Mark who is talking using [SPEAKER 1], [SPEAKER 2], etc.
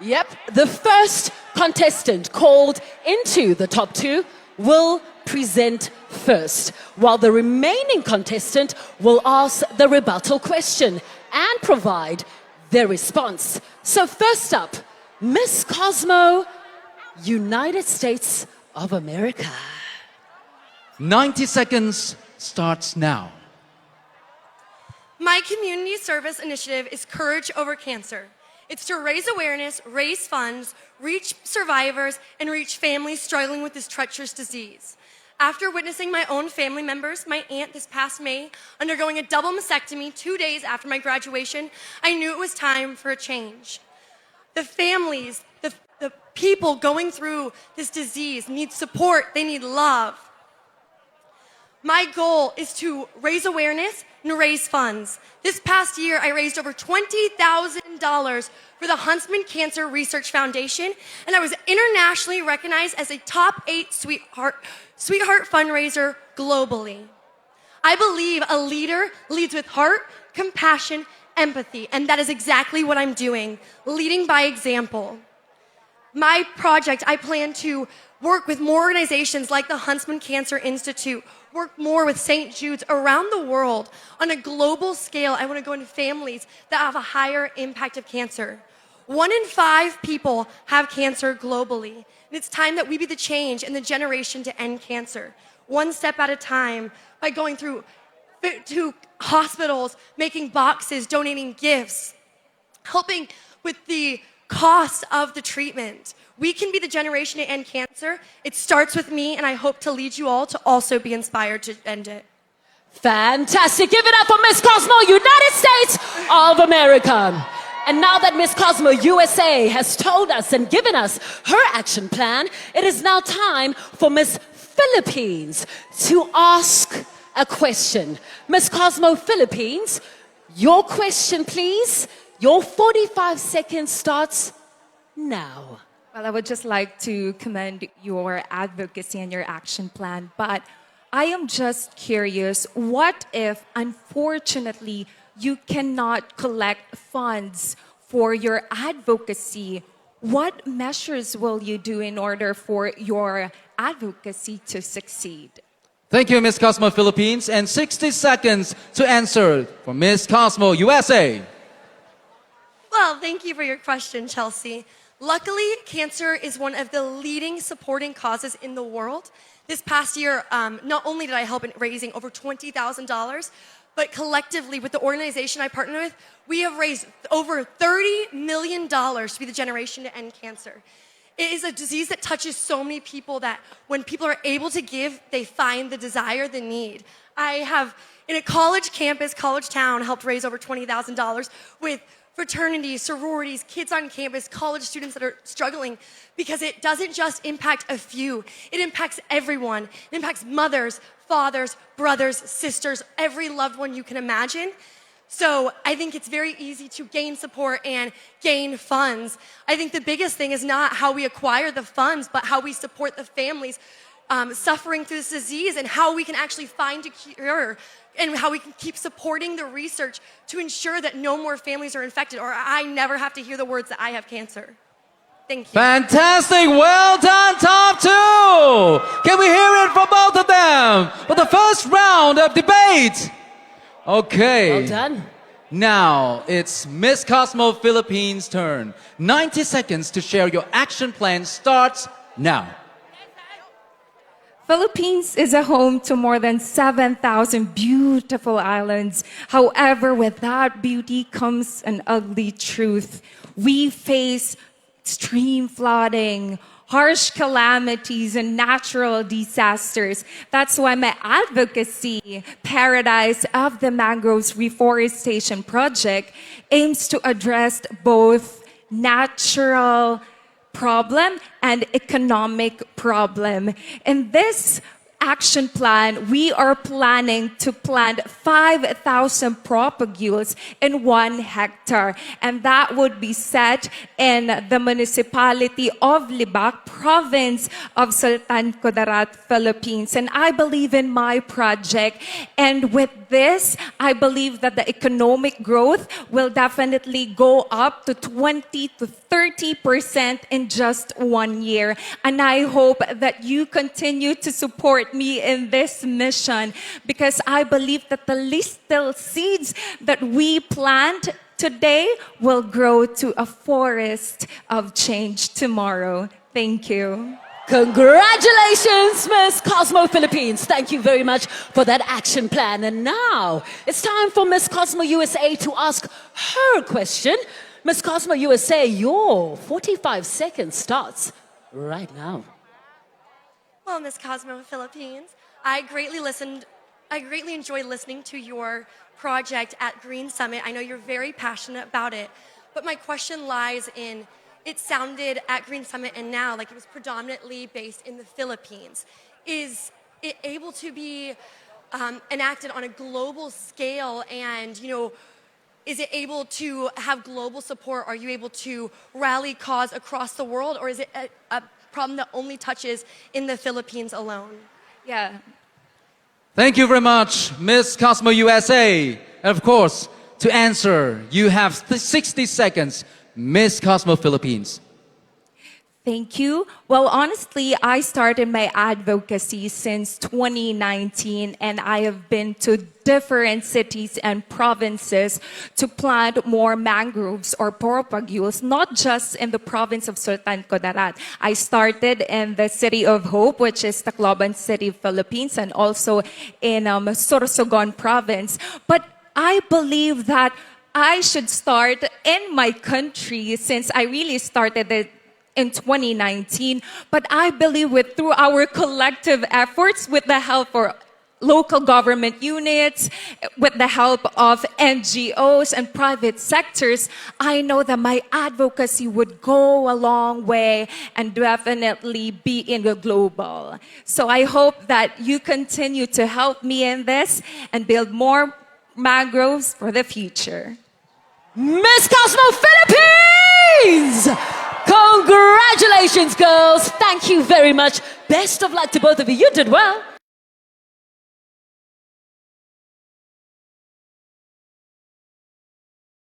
[SPEAKER 1] Yep, the first contestant called into the top two will present first, while the remaining contestant will ask the rebuttal question and provide their response. So first up, Miss Cosmo, United States of America.
[SPEAKER 2] 90 seconds starts now.
[SPEAKER 3] My community service initiative is Courage Over Cancer. It's to raise awareness, raise funds, reach survivors, and reach families struggling with this treacherous disease. After witnessing my own family members, my aunt this past May, undergoing a double mastectomy 2 days after my graduation, I knew it was time for a change. The families, the people going through this disease need support, they need love. My goal is to raise awareness and raise funds. This past year, I raised over $20,000 for the Huntsman Cancer Research Foundation, and I was internationally recognized as a top 8 sweetheart fundraiser globally. I believe a leader leads with heart, compassion, empathy, and that is exactly what I'm doing, leading by example. My project, I plan to work with more organizations like the Huntsman Cancer Institute, work more with St. Jude's around the world. On a global scale, I want to go into families that have a higher impact of cancer. 1 in 5 people have cancer globally. And it's time that we be the change in the generation to end cancer. One step at a time, by going through to hospitals, making boxes, donating gifts, helping with the cost of the treatment. We can be the generation to end cancer. It starts with me, and I hope to lead you all to also be inspired to end it.
[SPEAKER 1] Fantastic. Give it up for Miss Cosmo, United States of America. And now that Miss Cosmo USA has told us and given us her action plan, it is now time for Miss Philippines to ask a question. Miss Cosmo Philippines, your question, please. Your 45 seconds starts now.
[SPEAKER 4] Well, I would just like to commend your advocacy and your action plan, but I am just curious, what if, unfortunately, you cannot collect funds for your advocacy? What measures will you do in order for your advocacy to succeed?
[SPEAKER 2] Thank you, Miss Cosmo Philippines, and 60 seconds to answer for Miss Cosmo USA.
[SPEAKER 3] Well, thank you for your question, Chelsea. Luckily, cancer is one of the leading supporting causes in the world. This past year, not only did I help in raising over $20,000, but collectively with the organization I partner with, we have raised over $30 million to be the generation to end cancer. It is a disease that touches so many people that when people are able to give, they find the desire, the need. I have, in a college campus, college town, helped raise over $20,000 with fraternities, sororities, kids on campus, college students that are struggling, because it doesn't just impact a few. It impacts everyone. It impacts mothers, fathers, brothers, sisters, every loved one you can imagine. So I think it's very easy to gain support and gain funds. I think the biggest thing is not how we acquire the funds, but how we support the families suffering through this disease, and how we can actually find a cure, and how we can keep supporting the research to ensure that no more families are infected, or I never have to hear the words that I have cancer. Thank you.
[SPEAKER 2] Fantastic. Well done, top two. Can we hear it from both of them for the first round of debate? Okay.
[SPEAKER 1] Well done.
[SPEAKER 2] Now it's Miss Cosmo Philippines' turn. 90 seconds to share your action plan starts now.
[SPEAKER 4] Philippines is a home to more than 7,000 beautiful islands. However, with that beauty comes an ugly truth. We face extreme flooding, harsh calamities, and natural disasters. That's why my advocacy, Paradise of the Mangroves Reforestation Project, aims to address both natural problem and economic problem. In this action plan, we are planning to plant 5,000 propagules in 1 hectare, and that would be set in the municipality of Libak, province of Sultan Kudarat, Philippines. And I believe in my project, and with this, I believe that the economic growth will definitely go up to 20 to 30% in just 1 year. And I hope that you continue to support me in this mission because I believe that the little seeds that we plant today will grow to a forest of change tomorrow. Thank you.
[SPEAKER 1] Congratulations, Miss Cosmo Philippines. Thank you very much for that action plan. And now it's time for Miss Cosmo USA to ask her question. Miss Cosmo USA, your 45 seconds starts right now.
[SPEAKER 3] Well, Miss Cosmo Philippines, I greatly enjoyed listening to your project at Green Summit. I know you're very passionate about it, but my question lies in, it sounded at Green Summit and now like it was predominantly based in the Philippines. Is it able to be enacted on a global scale and, is it able to have global support? Are you able to rally cause across the world, or is it a problem that only touches in the Philippines alone?
[SPEAKER 4] Yeah.
[SPEAKER 2] Thank you very much, Miss Cosmo USA. And of course, to answer, you have 60 seconds, Miss Cosmo Philippines.
[SPEAKER 4] Thank you. Well, honestly, I started my advocacy since 2019, and I have been to different cities and provinces to plant more mangroves or propagules, not just in the province of Sultan Kudarat. I started in the city of Hope, which is Tacloban City, Philippines, and also in Sorsogon province. But I believe that I should start in my country since I really started it in 2019, but I believe through our collective efforts with the help of local government units, with the help of NGOs and private sectors, I know that my advocacy would go a long way and definitely be in the global. So I hope that you continue to help me in this and build more mangroves for the future.
[SPEAKER 1] Miss Cosmo Philippines! Congratulations, girls. Thank you very much. Best of luck to both of you. You did well.